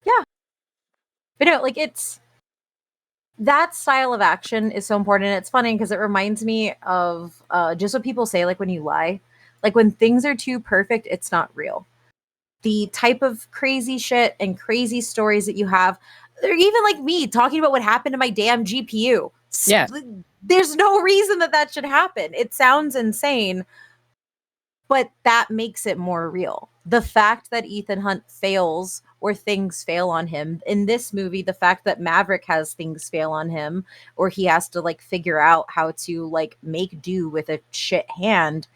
Yeah. But no, like it's that style of action is so important. And it's funny because it reminds me of just what people say, like when you lie, like when things are too perfect, it's not real. The type of crazy shit and crazy stories that you have, they're even like me talking about what happened to my damn GPU. Yeah. There's no reason that should happen. It sounds insane, but that makes it more real. The fact that Ethan Hunt fails or things fail on him in this movie, the fact that Maverick has things fail on him, or he has to like figure out how to like make do with a shit hand,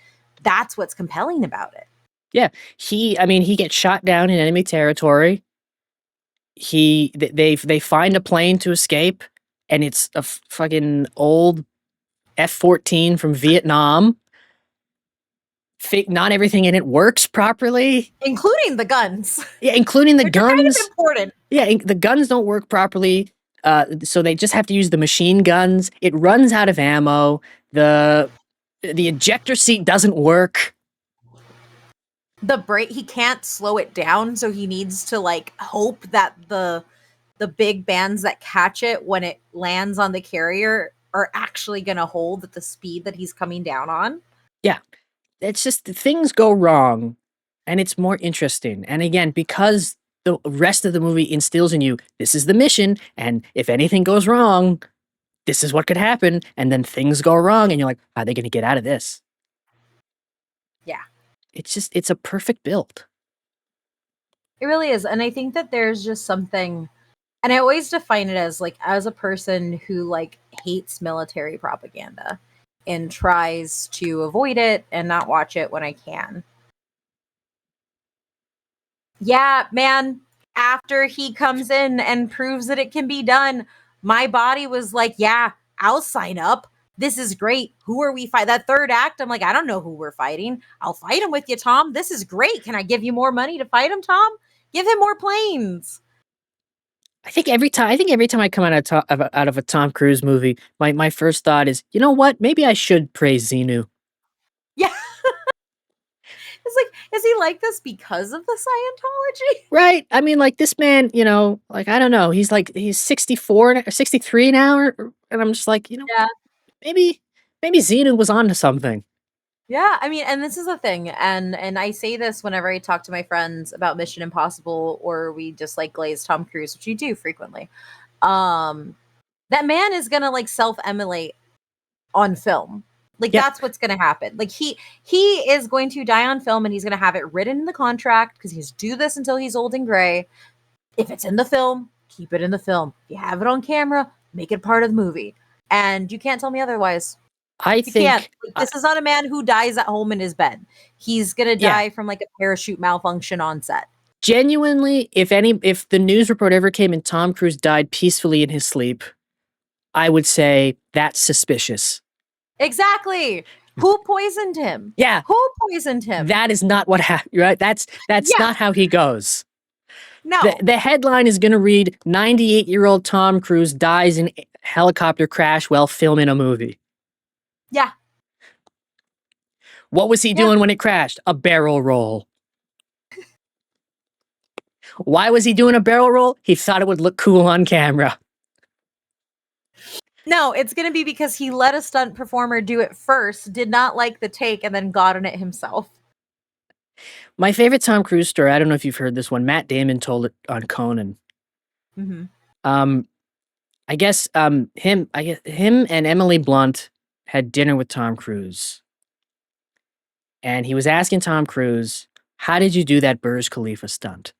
that's what's compelling about it. Yeah. He gets shot down in enemy territory. They find a plane to escape, and it's a fucking old F-14 from Vietnam. Not everything in it works properly, including the guns. Yeah, including the guns. Kind of important. Yeah, the guns don't work properly, so they just have to use the machine guns. It runs out of ammo. The ejector seat doesn't work. the break, he can't slow it down, so he needs to like hope that the big bands that catch it when it lands on the carrier are actually going to hold at the speed that he's coming down on. Yeah. It's just things go wrong and it's more interesting. And again, because the rest of the movie instills in you, this is the mission, and if anything goes wrong, this is what could happen, and then things go wrong, and you're like, how are they going to get out of this? Yeah. It's a perfect build. It really is. And I think that there's just something, and I always define it as like, as a person who like hates military propaganda and tries to avoid it and not watch it when I can. Yeah, man, after he comes in and proves that it can be done, my body was like, yeah, I'll sign up. This is great. Who are we fighting? That third act, I'm like, I don't know who we're fighting. I'll fight him with you, Tom. This is great. Can I give you more money to fight him, Tom? Give him more planes. I think every time I come out of a Tom Cruise movie, my first thought is, you know what? Maybe I should praise Xenu. Yeah. It's like, is he like this because of the Scientology? Right? I mean, like this man, like I don't know. He's 64 or 63 now, and I'm just like, Yeah. maybe Xenu was onto something. Yeah, I mean, and this is the thing, and I say this whenever I talk to my friends about Mission Impossible, or we just like glaze Tom Cruise, which you do frequently. That man is gonna like self-emulate on film. Like Yeah. that's what's gonna happen. Like he is going to die on film, and he's gonna have it written in the contract because he's do this until he's old and gray. If it's in the film, keep it in the film. If you have it on camera, make it part of the movie. And you can't tell me otherwise. I You can't. think Like, this is not a man who dies at home in his bed. He's gonna die from like a parachute malfunction on set. genuinely, if the news report ever came and Tom Cruise died peacefully in his sleep, I would say that's suspicious. Exactly. Who poisoned him? Yeah. Who poisoned him? That is not what happened, right? That's Yeah. not how he goes. No. The headline is going to read 98-year-old Tom Cruise dies in helicopter crash while filming a movie. Yeah. What was he doing when it crashed? A barrel roll. Why was he doing a barrel roll? He thought it would look cool on camera. No, it's going to be because he let a stunt performer do it first, did not like the take, and then got on it himself. My favorite Tom Cruise story, I don't know if you've heard this one, Matt Damon told it on Conan. Mm-hmm. I guess him and Emily Blunt had dinner with Tom Cruise. And he was asking Tom Cruise, how did you do that Burj Khalifa stunt?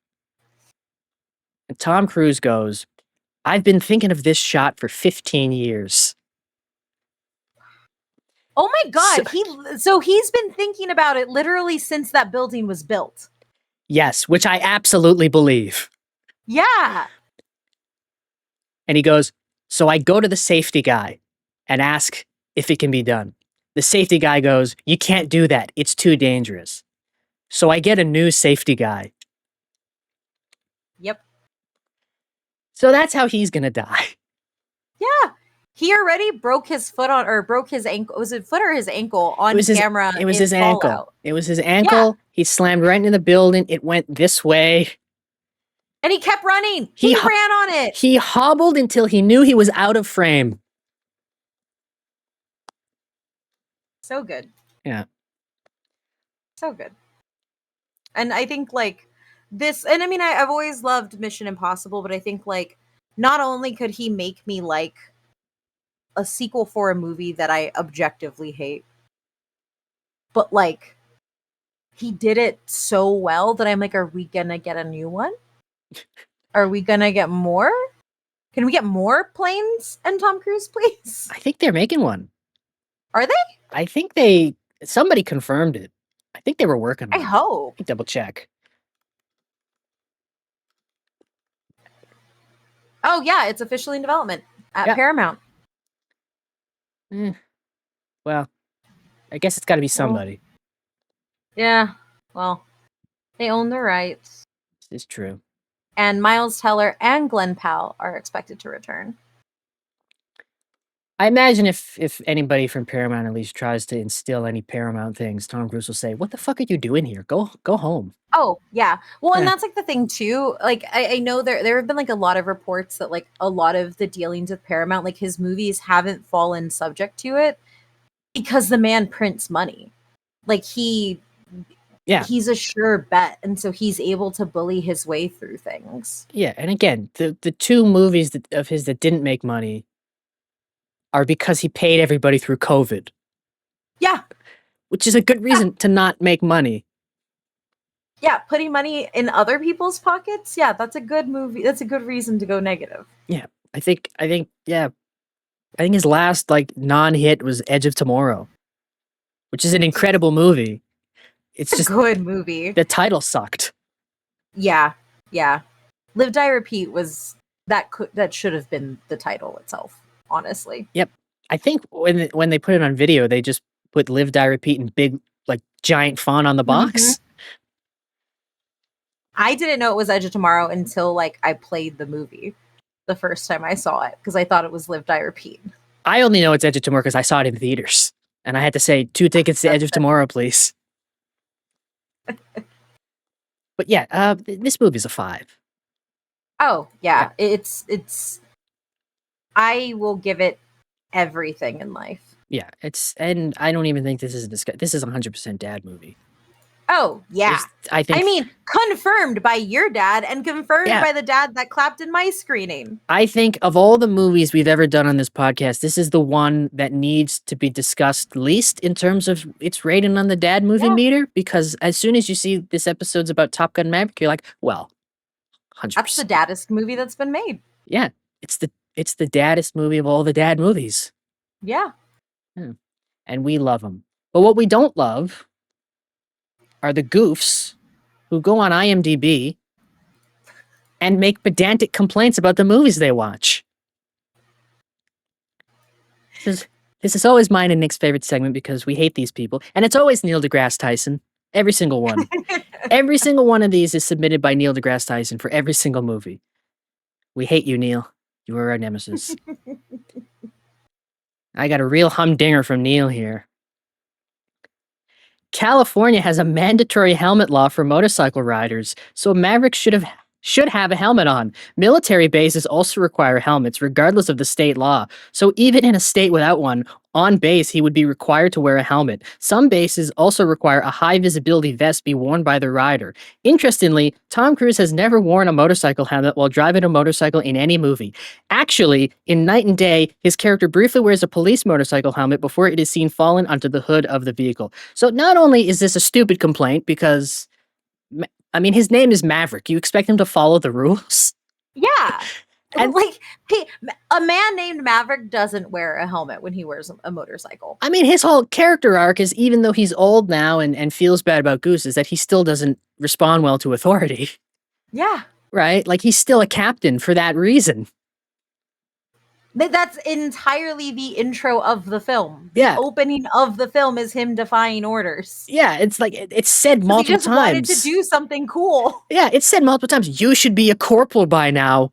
And Tom Cruise goes, I've been thinking of this shot for 15 years. Oh my God. So he's been thinking about it literally since that building was built. Yes, which I absolutely believe. Yeah. And he goes, so I go to the safety guy and ask if it can be done. The safety guy goes, you can't do that. It's too dangerous. So I get a new safety guy. Yep. So that's how he's going to die. Yeah. He already broke his foot on, or broke his ankle. Was it foot or his ankle on camera? It was his ankle. Fallout. It was his ankle. Yeah. He slammed right into the building. It went this way. And he kept running. He ran on it. He hobbled until he knew he was out of frame. So good. Yeah. So good. And I think like this, and I mean, I've always loved Mission Impossible, but I think like not only could he make me like a sequel for a movie that I objectively hate, but like he did it so well that I'm like, are we gonna get a new one? Are we gonna get more? Can we get more planes and Tom Cruise, please? I think they're making one. Are they? I think somebody confirmed it. I think they were working on it. I hope. Double check. Oh yeah, it's officially in development at Paramount. Well, I guess it's got to be somebody. Yeah. Well, they own the rights. This is true. And Miles Teller and Glenn Powell are expected to return. I imagine if anybody from Paramount at least tries to instill any Paramount things, Tom Cruise will say, "What the fuck are you doing here? Go home." Oh, yeah. Well, and Yeah. that's like the thing too. Like I know there have been like a lot of reports that like a lot of the dealings with Paramount, like his movies haven't fallen subject to it because the man prints money. Like Yeah. he's a sure bet, and so he's able to bully his way through things. Yeah, and again, the two movies of his that didn't make money are because he paid everybody through COVID, Yeah. which is a good reason to not make money. Yeah, putting money in other people's pockets. Yeah, that's a good movie. That's a good reason to go negative. Yeah, I think his last like non-hit was Edge of Tomorrow, which is an incredible movie. It's It's a just good movie. the title sucked. Yeah. Yeah. Live Die Repeat was that should have been the title itself, honestly. Yep. I think when they put it on video, they just put Live Die Repeat in big like giant font on the box. I didn't know it was Edge of Tomorrow until like I played the movie the first time I saw it because I thought it was Live Die Repeat. I only know it's Edge of Tomorrow because I saw it in theaters, and I had to say 2 tickets to Edge of Tomorrow, please. But yeah, this movie's a 5. Oh, yeah. It's I will give it everything in life. Yeah, and I don't even think this is this is a 100% dad movie. Oh, yeah. I think I mean, confirmed by your dad and confirmed Yeah. by the dad that clapped in my screening. I think of all the movies we've ever done on this podcast, this is the one that needs to be discussed least in terms of its rating on the dad movie Yeah. meter, because as soon as you see this episode's about Top Gun Maverick, you're like, well, 100%. That's the daddest movie that's been made. Yeah, it's the daddest movie of all the dad movies, Yeah. and we love them. But what we don't love are the goofs who go on IMDb and make pedantic complaints about the movies they watch. This is always mine and Nick's favorite segment because we hate these people, and it's always Neil deGrasse Tyson. Every single one. Every single one of these is submitted by Neil deGrasse Tyson for every single movie. We hate you, Neil. You are our nemesis. I got a real humdinger from Neil here. California has a mandatory helmet law for motorcycle riders, so Maverick should have a helmet on. Military bases also require helmets, regardless of the state law. So even in a state without one, on base he would be required to wear a helmet. Some bases also require a high visibility vest be worn by the rider. Interestingly, Tom Cruise has never worn a motorcycle helmet while driving a motorcycle in any movie. Actually, in Night and Day, his character briefly wears a police motorcycle helmet before it is seen falling onto the hood of the vehicle. So not only is this a stupid complaint because I mean, his name is Maverick. You expect him to follow the rules? Yeah. And- like a man named Maverick doesn't wear a helmet when he wears a motorcycle. I mean, his whole character arc is, even though he's old now and feels bad about Goose, is that he still doesn't respond well to authority. Yeah. Right? Like, he's still a captain for that reason. That's entirely the intro of the film. Yeah. The opening of the film is him defying orders. Yeah, it's like, it's said multiple He just wanted times. to do something cool. Yeah, it's said multiple times. You should be a corporal by now,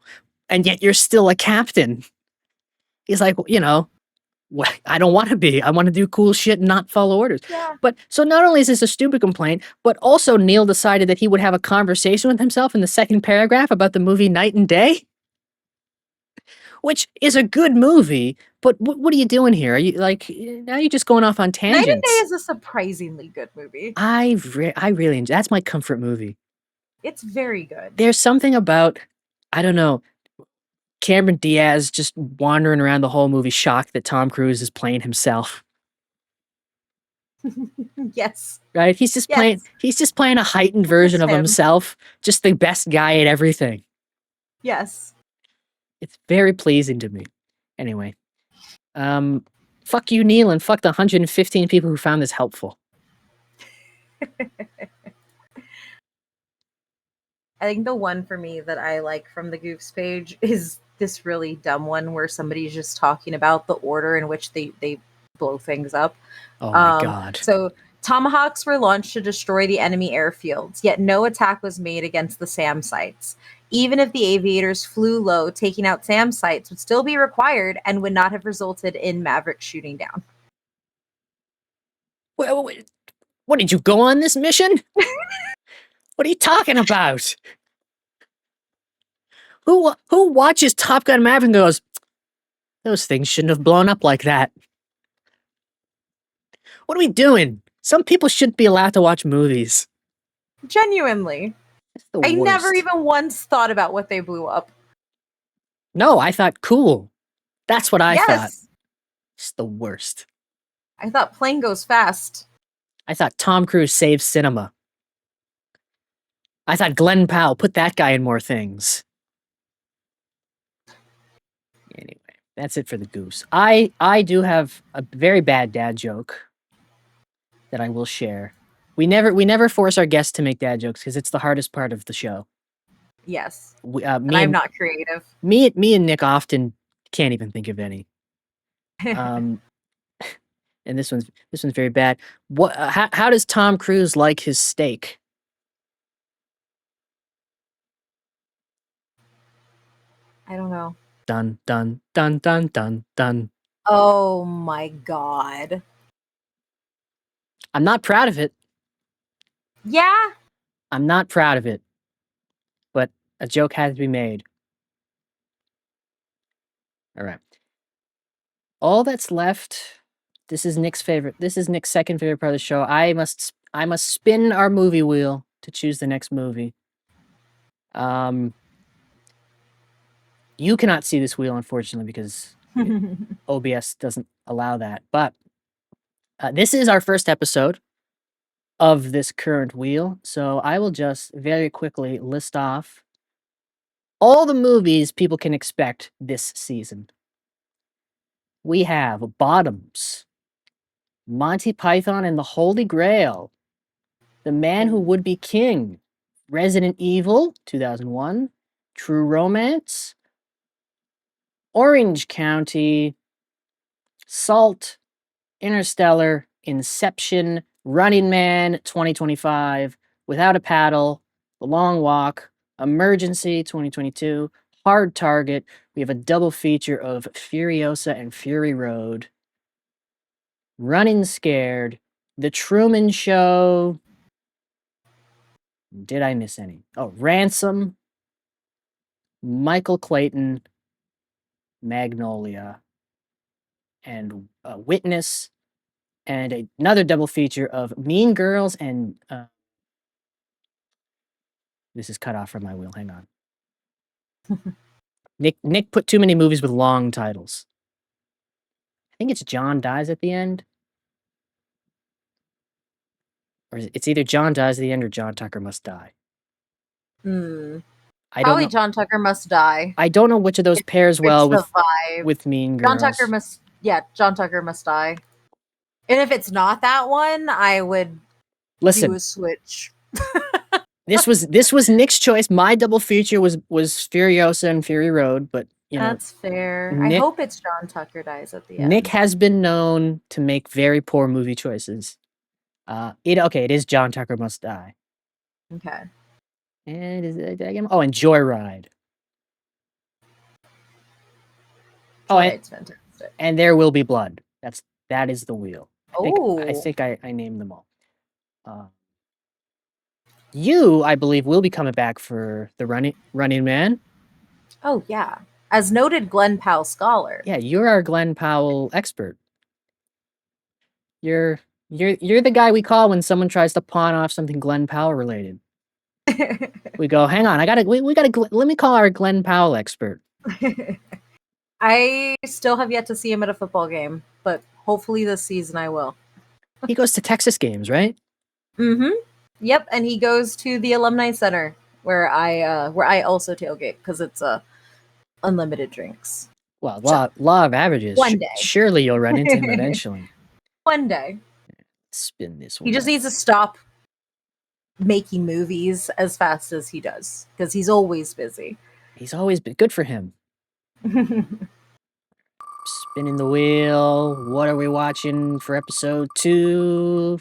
and yet you're still a captain. He's like, you know, I don't want to be. I want to do cool shit and not follow orders. Yeah. But so not only is this a stupid complaint, but also Neil decided that he would have a conversation with himself in the second paragraph about the movie Night and Day, which is a good movie. But what are you doing here? Are you like, now you're just going off on tangents? Night and Day is a surprisingly good movie. I really enjoy. That's my comfort movie. It's very good. There's something about, I don't know, Cameron Diaz just wandering around the whole movie shocked that Tom Cruise is playing himself. Yes. Right? He's just playing a heightened version of him. himself, just the best guy at everything. Yes. It's very pleasing to me. Anyway, fuck you, Neil, and fuck the 115 people who found this helpful. I think the one for me that I like from the Goofs page is this really dumb one where somebody's just talking about the order in which they blow things up. Oh my God. So tomahawks were launched to destroy the enemy airfields, yet no attack was made against the SAM sites. Even if the aviators flew low, taking out Sam's sights would still be required and would not have resulted in Maverick shooting down. Well, what, did you go on this mission? What are you talking about? Who watches Top Gun Maverick and goes, those things shouldn't have blown up like that? What are we doing? Some people shouldn't be allowed to watch movies. Genuinely. It's the I worst. never even once thought about what they blew up. No, I thought cool. That's what I thought. Yes. It's the worst. I thought plane goes fast. I thought Tom Cruise saved cinema. I thought Glenn Powell put that guy in more things. Anyway, that's it for the goose. I do have a very bad dad joke that I will share. We never force our guests to make dad jokes because it's the hardest part of the show. Yes. Me And I'm not creative. Me and Nick often can't even think of any. And this one's very bad. What? How does Tom Cruise like his steak? I don't know. Dun dun dun dun dun dun. Oh my god. I'm not proud of it. Yeah. I'm not proud of it. But a joke had to be made. All right. All that's left. This is Nick's favorite. This is Nick's second favorite part of the show. I must spin our movie wheel to choose the next movie. You cannot see this wheel, unfortunately, because OBS doesn't allow that. But this is our first episode of this current wheel, so I will just very quickly list off all the movies people can expect this season. We have Bottoms, Monty Python and the Holy Grail, The Man Who Would Be King, Resident Evil 2001, True Romance, Orange County, Salt, Interstellar, Inception, Running Man 2025, Without a Paddle, The Long Walk, Emergency 2022, Hard Target. We have a double feature of Furiosa and Fury Road, Running Scared, The Truman Show. Did I miss any? Oh, Ransom, Michael Clayton, Magnolia, and Witness, and another double feature of Mean Girls and this is cut off from my wheel. Hang on. Nick put too many movies with long titles. I think it's John Dies at the End. Or it's either John Dies at the End or John Tucker Must Die. I don't Probably know. John Tucker Must Die. I don't know which of those pairs well with Mean Girls. John Tucker Must Die. And if it's not that one, I would do a switch. This was Nick's choice. My double feature was Furiosa and Fury Road, but that's fair. Nick, I hope it's John Tucker Dies at the End. Nick has been known to make very poor movie choices. It is John Tucker Must Die. Okay. And and Joyride. Joyride's fantastic. And There Will Be Blood. That is the wheel. I think I named them all. You, I believe, will be coming back for the Running Man. Oh yeah, as noted Glenn Powell scholar. Yeah, you're our Glenn Powell expert. You're the guy we call when someone tries to pawn off something Glenn Powell related. We go, hang on, let me call our Glenn Powell expert. I still have yet to see him at a football game, but hopefully this season I will. He goes to Texas games, right? Mm-hmm. Yep, and he goes to the Alumni Center where I also tailgate because it's unlimited drinks. Well, law of averages. One day. Surely you'll run into him eventually. One day. Spin this one. He just needs to stop making movies as fast as he does because he's always busy. He's always been good for him. Spinning the wheel. What are we watching for episode 2?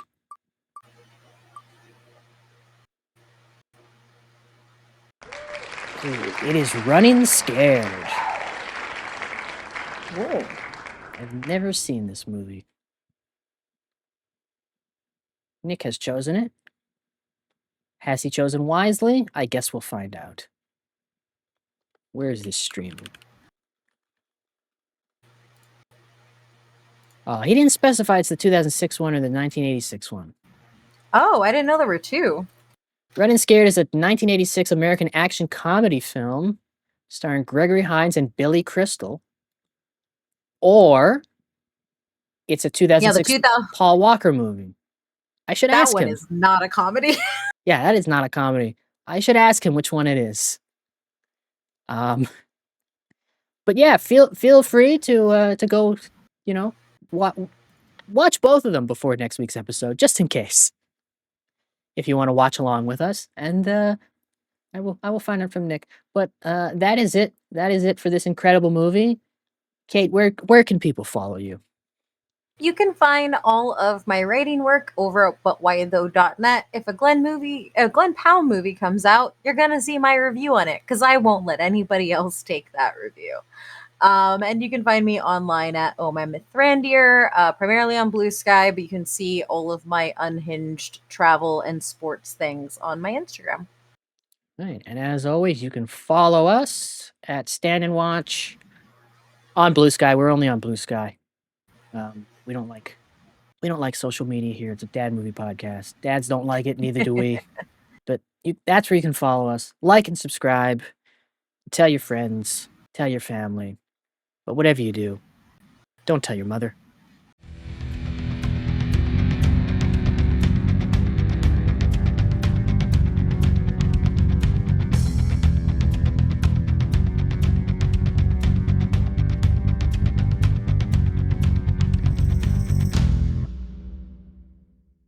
It is Running Scared. Whoa. I've never seen this movie. Nick has chosen it. Has he chosen wisely? I guess we'll find out. Where is this streaming? Oh, he didn't specify it's the 2006 one or the 1986 one. Oh, I didn't know there were two. Running Scared is a 1986 American action comedy film starring Gregory Hines and Billy Crystal. Or it's a 2006 Paul Walker movie. I should ask him. That one is not a comedy. Yeah, that is not a comedy. I should ask him which one it is. But yeah, feel free to go, watch both of them before next week's episode, just in case. If you want to watch along with us, and I will find out from Nick. But that is it. That is it for this incredible movie. Kate, where can people follow you? You can find all of my writing work over at butwhythough.net. If a Glenn Powell movie comes out, you're gonna see my review on it because I won't let anybody else take that review. And you can find me online at Oh My Mithrandir, primarily on Blue Sky, but you can see all of my unhinged travel and sports things on my Instagram. Right, and as always, you can follow us at Stand and Watch on Blue Sky. We're only on Blue Sky. We don't like social media here. It's a dad movie podcast. Dads don't like it, neither do we. But that's where you can follow us. Like and subscribe. Tell your friends. Tell your family. But whatever you do, don't tell your mother.